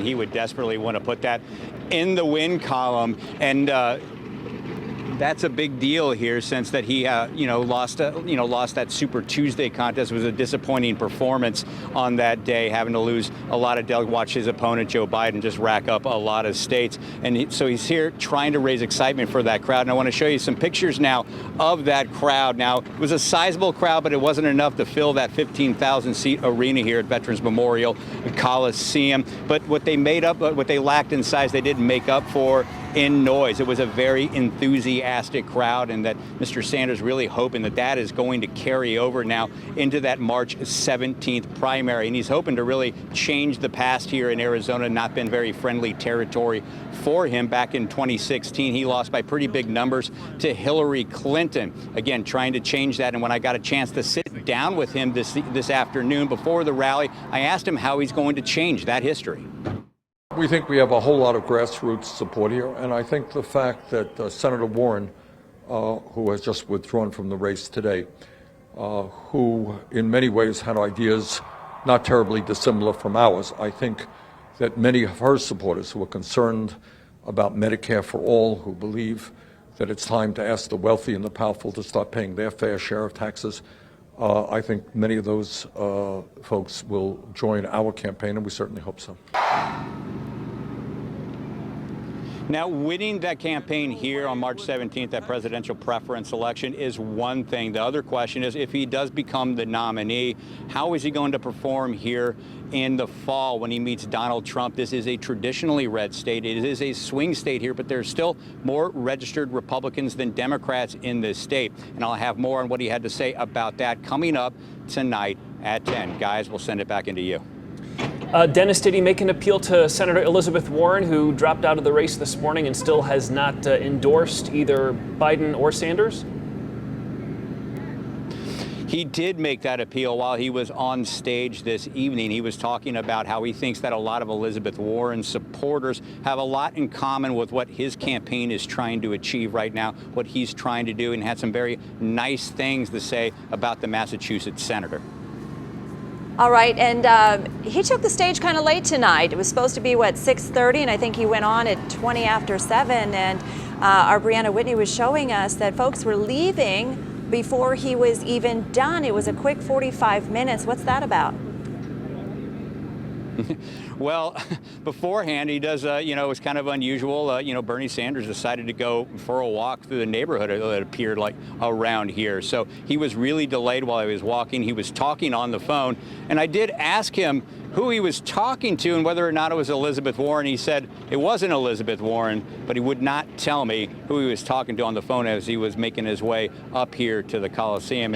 He would desperately want to put that in the win column, and that's a big deal here, since that he lost that Super Tuesday contest. It was a disappointing performance on that day, having to lose a lot of delegates. Watch his opponent Joe Biden just rack up a lot of states, and so he's here trying to raise excitement for that crowd. And I want to show you some pictures now of that crowd. Now, it was a sizable crowd, but it wasn't enough to fill that 15,000 seat arena here at Veterans Memorial Coliseum. But what they lacked in size, they didn't make up for in noise. It was a very enthusiastic crowd, and that Mr. Sanders really hoping that that is going to carry over now into that March 17th primary. And he's hoping to really change the past here in Arizona. Not been very friendly territory for him. Back in 2016, he lost by pretty big numbers to Hillary Clinton. Again, trying to change that. And when I got a chance to sit down with him this afternoon before the rally, I asked him how he's going to change that history. We think we have a whole lot of grassroots support here, and I think the fact that Senator Warren, who has just withdrawn from the race today, who in many ways had ideas not terribly dissimilar from ours, I think that many of her supporters who are concerned about Medicare for all, who believe that it's time to ask the wealthy and the powerful to start paying their fair share of taxes, I think many of those folks will join our campaign, and we certainly hope so. Now, winning that campaign here on March 17th, that presidential preference election, is one thing. The other question is, if he does become the nominee, how is he going to perform here in the fall when he meets Donald Trump? This is a traditionally red state. It is a swing state here, but there's still more registered Republicans than Democrats in this state. And I'll have more on what he had to say about that coming up tonight at 10. Guys, we'll send it back into you. Dennis, did he make an appeal to Senator Elizabeth Warren, who dropped out of the race this morning and still has not endorsed either Biden or Sanders? He did make that appeal while he was on stage this evening. He was talking about how he thinks that a lot of Elizabeth Warren's supporters have a lot in common with what his campaign is trying to achieve right now, what he's trying to do, and had some very nice things to say about the Massachusetts senator. All right, and he took the stage kind of late tonight. It was supposed to be, 6:30, and I think he went on at 20 after 7, and our Brianna Whitney was showing us that folks were leaving before he was even done. It was a quick 45 minutes. What's that about? Well, beforehand, he does, it was kind of unusual. Bernie Sanders decided to go for a walk through the neighborhood that appeared like around here. So he was really delayed while he was walking. He was talking on the phone. And I did ask him who he was talking to and whether or not it was Elizabeth Warren. He said it wasn't Elizabeth Warren, but he would not tell me who he was talking to on the phone as he was making his way up here to the Coliseum.